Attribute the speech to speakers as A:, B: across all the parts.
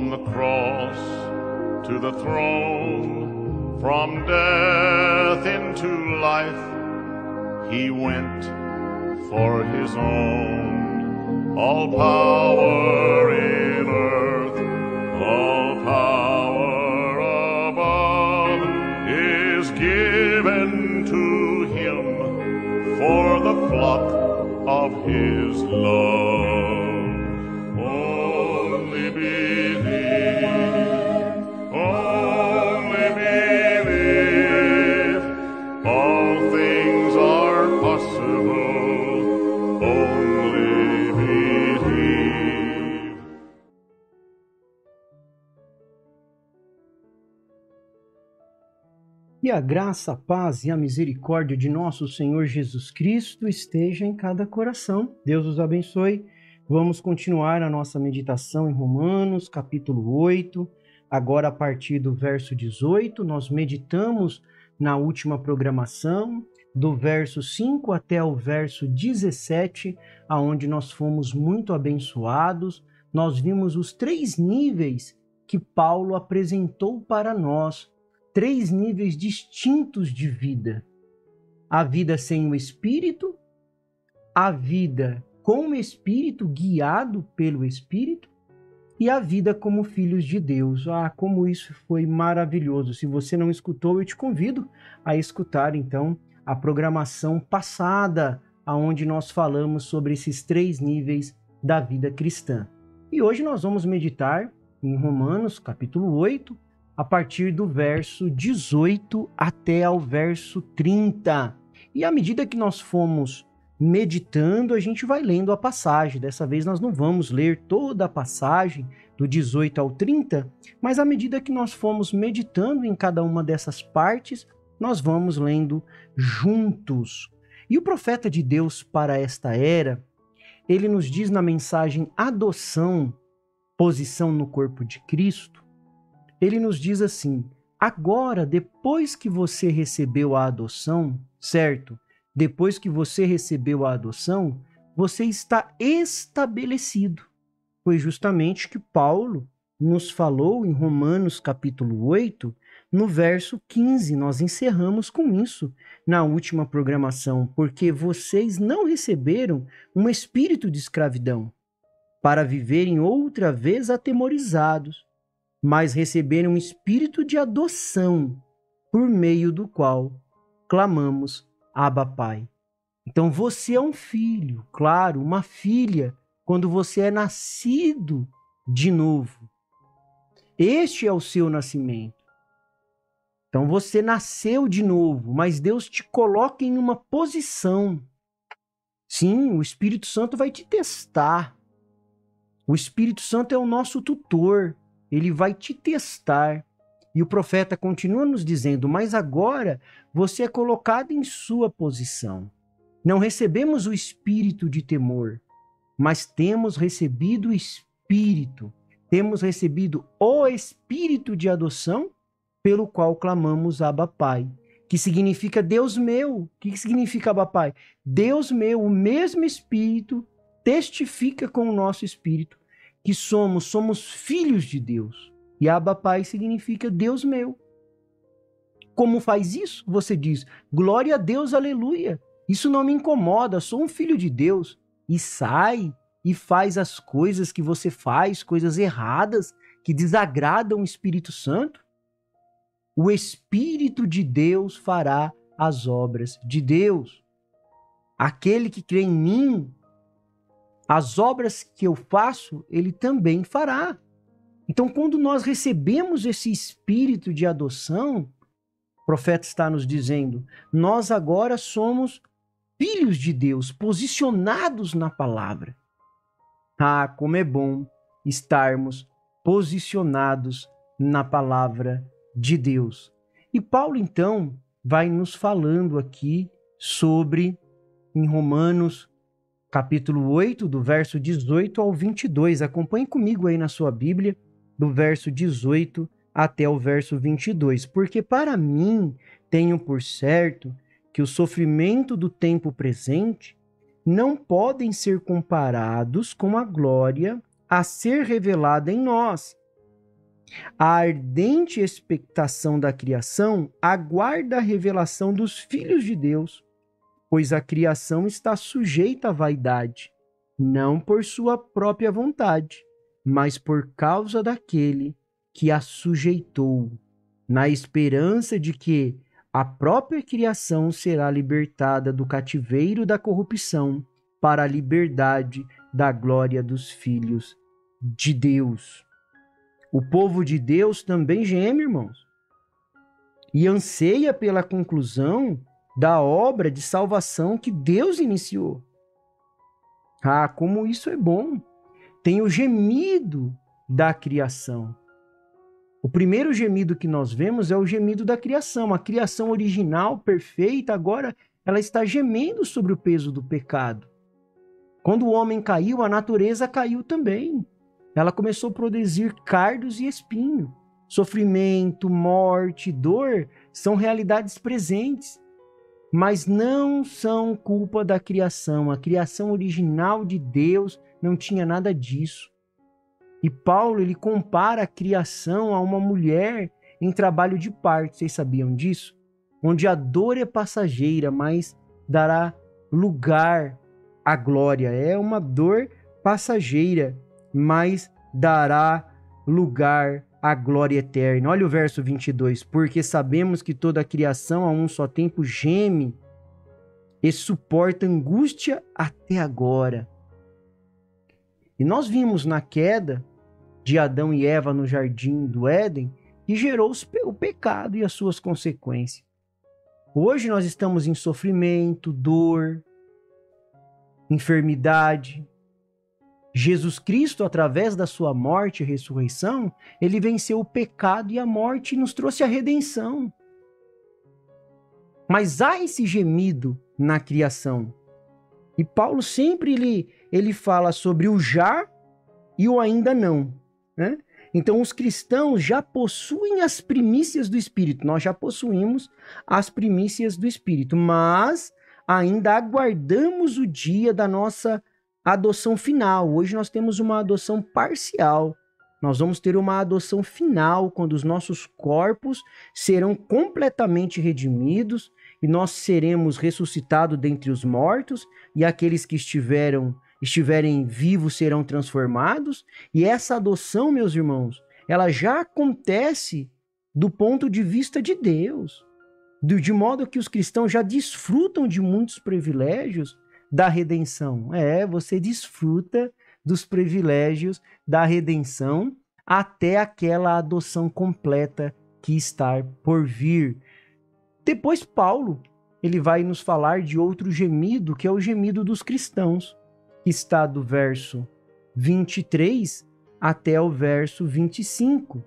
A: From the cross to the throne, from death into life, he went for his own. All power in earth, all power above is given to him for the flock of his love. Only believe, only believe, all things are possible, only believe.
B: E a graça, a paz e a misericórdia de nosso Senhor Jesus Cristo esteja em cada coração. Deus os abençoe. Vamos continuar a nossa meditação em Romanos, capítulo 8. Agora, a partir do verso 18, nós meditamos na última programação, do verso 5 até o verso 17, aonde nós fomos muito abençoados. Nós vimos os 3 níveis que Paulo apresentou para nós, 3 níveis distintos de vida. A vida sem o Espírito, a vida com o Espírito, guiado pelo Espírito, e a vida como filhos de Deus. Como isso foi maravilhoso! Se você não escutou, eu te convido a escutar, então, a programação passada, onde nós falamos sobre esses 3 níveis da vida cristã. E hoje nós vamos meditar em Romanos, capítulo 8, a partir do verso 18 até ao verso 30. E à medida que nós fomos meditando, a gente vai lendo a passagem. Dessa vez nós não vamos ler toda a passagem, do 18 ao 30, mas à medida que nós fomos meditando em cada uma dessas partes, nós vamos lendo juntos. E o profeta de Deus para esta era, ele nos diz na mensagem adoção, posição no corpo de Cristo, ele nos diz assim: agora, depois que você recebeu a adoção, certo? Depois que você recebeu a adoção, você está estabelecido. Foi justamente que Paulo nos falou em Romanos capítulo 8, no verso 15. Nós encerramos com isso na última programação, porque vocês não receberam um espírito de escravidão para viverem outra vez atemorizados, mas receberam um espírito de adoção, por meio do qual clamamos: Abba, Pai. Então você é um filho, claro, uma filha, quando você é nascido de novo. Este é o seu nascimento. Então você nasceu de novo, mas Deus te coloca em uma posição. Sim, o Espírito Santo vai te testar. O Espírito Santo é o nosso tutor. Ele vai te testar. E o profeta continua nos dizendo: mas agora você é colocado em sua posição. Não recebemos o espírito de temor, mas temos recebido o Espírito. Temos recebido o Espírito de adoção, pelo qual clamamos Abba, Pai, que significa Deus meu. O que significa Abba, Pai? Deus meu, o mesmo Espírito, testifica com o nosso Espírito que somos filhos de Deus. E Abba, Pai significa Deus meu. Como faz isso? Você diz: glória a Deus, aleluia. Isso não me incomoda, sou um filho de Deus. E sai e faz as coisas que você faz, coisas erradas, que desagradam o Espírito Santo. O Espírito de Deus fará as obras de Deus. Aquele que crê em mim, as obras que eu faço, ele também fará. Então, quando nós recebemos esse espírito de adoção, o profeta está nos dizendo: nós agora somos filhos de Deus, posicionados na palavra. Como é bom estarmos posicionados na palavra de Deus. E Paulo, então, vai nos falando aqui sobre, em Romanos, capítulo 8, do verso 18 ao 22. Acompanhe comigo aí na sua Bíblia, do verso 18 até o verso 22. Porque para mim tenho por certo que o sofrimento do tempo presente não podem ser comparados com a glória a ser revelada em nós. A ardente expectação da criação aguarda a revelação dos filhos de Deus, pois a criação está sujeita à vaidade, não por sua própria vontade, mas por causa daquele que a sujeitou, na esperança de que a própria criação será libertada do cativeiro da corrupção para a liberdade da glória dos filhos de Deus. O povo de Deus também geme, irmãos, e anseia pela conclusão da obra de salvação que Deus iniciou. Ah, como isso é bom! Tem o gemido da criação. O primeiro gemido que nós vemos é o gemido da criação. A criação original, perfeita, agora ela está gemendo sobre o peso do pecado. Quando o homem caiu, a natureza caiu também. Ela começou a produzir cardos e espinho. Sofrimento, morte, dor são realidades presentes, mas não são culpa da criação. A criação original de Deus não tinha nada disso. E Paulo, ele compara a criação a uma mulher em trabalho de parto. Vocês sabiam disso? Onde a dor é passageira, mas dará lugar à glória. É uma dor passageira, mas dará lugar à glória eterna. Olha o verso 22. Porque sabemos que toda a criação a um só tempo geme e suporta angústia até agora. E nós vimos na queda de Adão e Eva no jardim do Éden que gerou o pecado e as suas consequências. Hoje nós estamos em sofrimento, dor, enfermidade. Jesus Cristo, através da sua morte e ressurreição, ele venceu o pecado e a morte e nos trouxe a redenção. Mas há esse gemido na criação. E Paulo sempre ele fala sobre o já e o ainda não, né? Então os cristãos já possuem as primícias do Espírito. Nós já possuímos as primícias do Espírito, mas ainda aguardamos o dia da nossa adoção final. Hoje nós temos uma adoção parcial. Nós vamos ter uma adoção final, quando os nossos corpos serão completamente redimidos e nós seremos ressuscitados dentre os mortos, e aqueles que estiverem vivos serão transformados. E essa adoção, meus irmãos, ela já acontece do ponto de vista de Deus, de modo que os cristãos já desfrutam de muitos privilégios da redenção. Você desfruta dos privilégios da redenção até aquela adoção completa que está por vir. Depois Paulo, ele vai nos falar de outro gemido, que é o gemido dos cristãos, que está do verso 23 até o verso 25.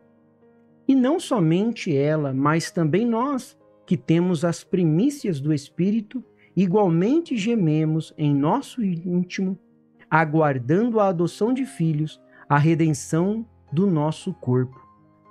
B: E não somente ela, mas também nós, que temos as primícias do Espírito, igualmente gememos em nosso íntimo, aguardando a adoção de filhos, a redenção do nosso corpo.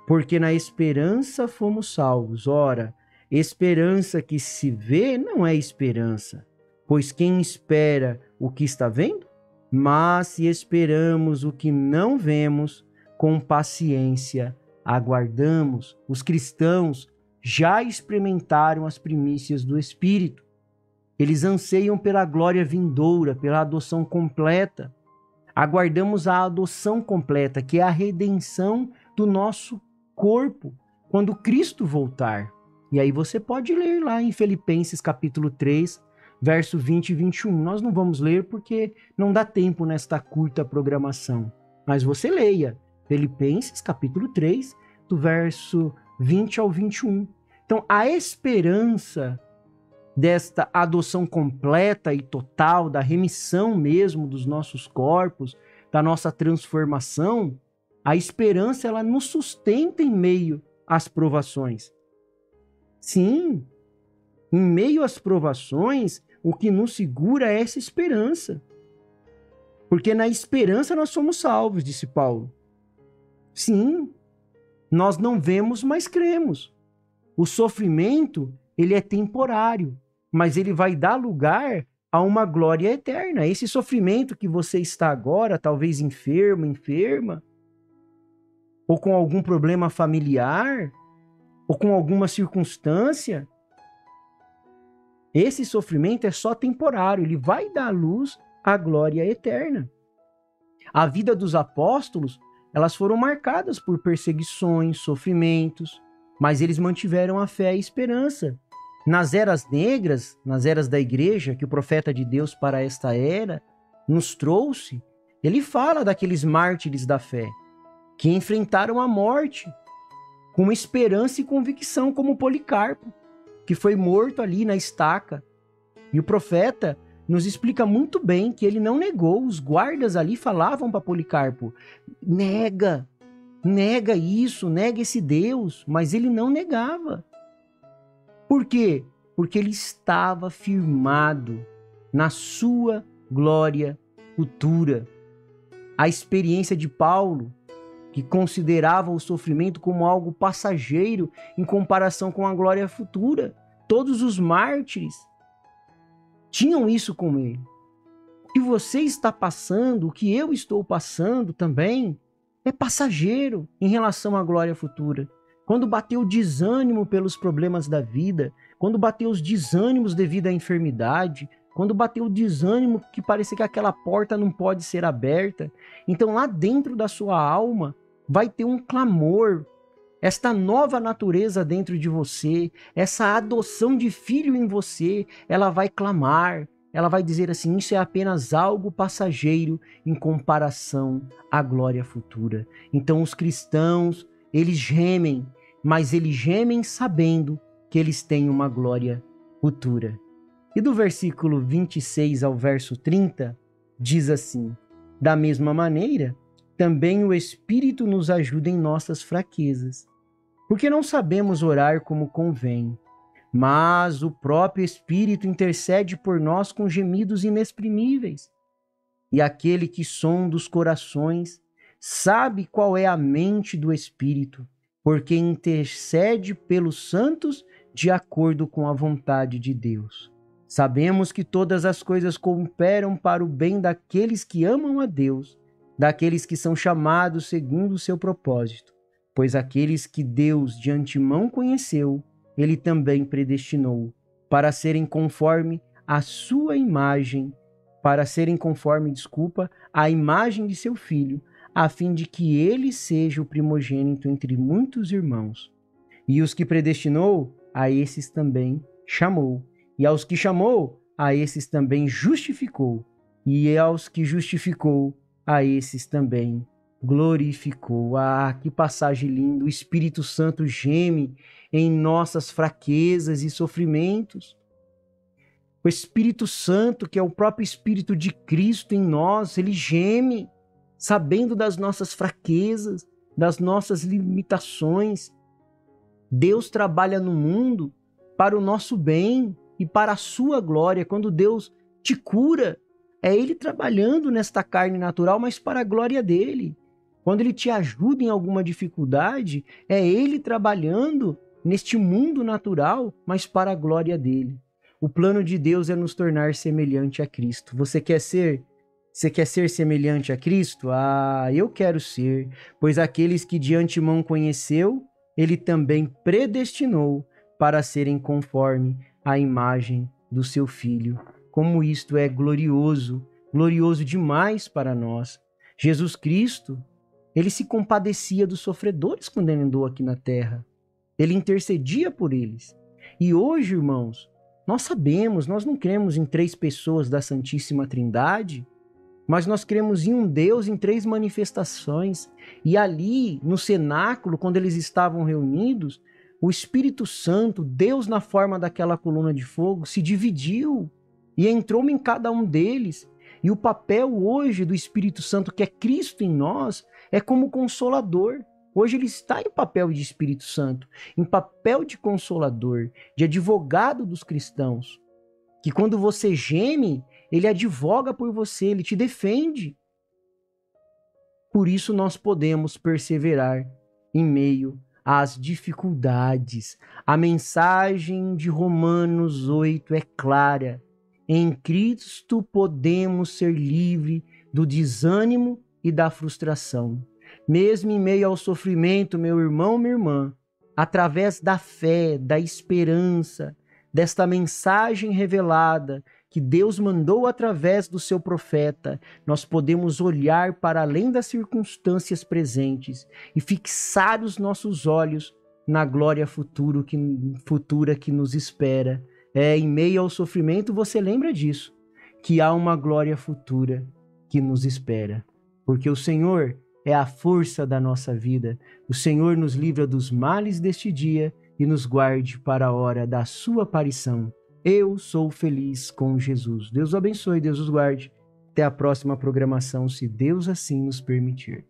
B: Porque na esperança fomos salvos. Ora, esperança que se vê não é esperança, pois quem espera o que está vendo? Mas se esperamos o que não vemos, com paciência aguardamos. Os cristãos já experimentaram as primícias do Espírito. Eles anseiam pela glória vindoura, pela adoção completa. Aguardamos a adoção completa, que é a redenção do nosso corpo, quando Cristo voltar. E aí você pode ler lá em Filipenses capítulo 3, verso 20 e 21. Nós não vamos ler porque não dá tempo nesta curta programação. Mas você leia Filipenses capítulo 3, do verso 20 ao 21. Então, a esperança desta adoção completa e total, da remissão mesmo dos nossos corpos, da nossa transformação, a esperança ela nos sustenta em meio às provações. Sim, em meio às provações, o que nos segura é essa esperança. Porque na esperança nós somos salvos, disse Paulo. Sim, nós não vemos, mas cremos. O sofrimento, ele é temporário, mas ele vai dar lugar a uma glória eterna. Esse sofrimento que você está agora, talvez enferma, ou com algum problema familiar, ou com alguma circunstância, esse sofrimento é só temporário, ele vai dar luz à glória eterna. A vida dos apóstolos, elas foram marcadas por perseguições, sofrimentos, mas eles mantiveram a fé e a esperança. Nas eras negras, nas eras da igreja, que o profeta de Deus para esta era nos trouxe, ele fala daqueles mártires da fé, que enfrentaram a morte com esperança e convicção, como Policarpo, que foi morto ali na estaca. E o profeta nos explica muito bem que ele não negou. Os guardas ali falavam para Policarpo: nega isso, nega esse Deus. Mas ele não negava. Por quê? Porque ele estava firmado na sua glória futura. A experiência de Paulo, que considerava o sofrimento como algo passageiro em comparação com a glória futura. Todos os mártires tinham isso com ele. O que você está passando, o que eu estou passando também, é passageiro em relação à glória futura. Quando bateu o desânimo pelos problemas da vida, quando bateu os desânimos devido à enfermidade, quando bateu o desânimo que parecia que aquela porta não pode ser aberta, então lá dentro da sua alma vai ter um clamor, esta nova natureza dentro de você, essa adoção de filho em você, ela vai clamar, ela vai dizer assim: isso é apenas algo passageiro em comparação à glória futura. Então os cristãos, eles gemem, mas eles gemem sabendo que eles têm uma glória futura. E do versículo 26 ao verso 30, diz assim: da mesma maneira, também o Espírito nos ajuda em nossas fraquezas, porque não sabemos orar como convém, mas o próprio Espírito intercede por nós com gemidos inexprimíveis. E aquele que sonda os corações sabe qual é a mente do Espírito, porque intercede pelos santos de acordo com a vontade de Deus. Sabemos que todas as coisas cooperam para o bem daqueles que amam a Deus, daqueles que são chamados segundo o seu propósito, pois aqueles que Deus de antemão conheceu, ele também predestinou para serem conforme a sua imagem, a imagem de seu filho, a fim de que ele seja o primogênito entre muitos irmãos. E os que predestinou, a esses também chamou. E aos que chamou, a esses também justificou. E aos que justificou, a esses também glorificou. Ah, que passagem linda! O Espírito Santo geme em nossas fraquezas e sofrimentos. O Espírito Santo, que é o próprio Espírito de Cristo em nós, ele geme, sabendo das nossas fraquezas, das nossas limitações. Deus trabalha no mundo para o nosso bem e para a sua glória. Quando Deus te cura, é Ele trabalhando nesta carne natural, mas para a glória dEle. Quando Ele te ajuda em alguma dificuldade, é Ele trabalhando neste mundo natural, mas para a glória dEle. O plano de Deus é nos tornar semelhante a Cristo. Você quer ser semelhante a Cristo? Ah, eu quero ser, pois aqueles que de antemão conheceu, Ele também predestinou para serem conforme a imagem do seu Filho. Como isto é glorioso, glorioso demais para nós. Jesus Cristo, ele se compadecia dos sofredores quando ele andou aqui na terra. Ele intercedia por eles. E hoje, irmãos, nós sabemos, nós não cremos em 3 pessoas da Santíssima Trindade, mas nós cremos em um Deus em 3 manifestações. E ali, no cenáculo, quando eles estavam reunidos, o Espírito Santo, Deus na forma daquela coluna de fogo, se dividiu e entrou em cada um deles. E o papel hoje do Espírito Santo, que é Cristo em nós, é como consolador. Hoje ele está em papel de Espírito Santo, em papel de consolador, de advogado dos cristãos. Que quando você geme, ele advoga por você, ele te defende. Por isso nós podemos perseverar em meio às dificuldades. A mensagem de Romanos 8 é clara. Em Cristo podemos ser livres do desânimo e da frustração. Mesmo em meio ao sofrimento, meu irmão, minha irmã, através da fé, da esperança, desta mensagem revelada que Deus mandou através do seu profeta, nós podemos olhar para além das circunstâncias presentes e fixar os nossos olhos na glória futura que nos espera. Em meio ao sofrimento, você lembra disso, que há uma glória futura que nos espera, porque o Senhor é a força da nossa vida. O Senhor nos livra dos males deste dia e nos guarde para a hora da sua aparição. Eu sou feliz com Jesus. Deus o abençoe, Deus os guarde. Até a próxima programação, se Deus assim nos permitir.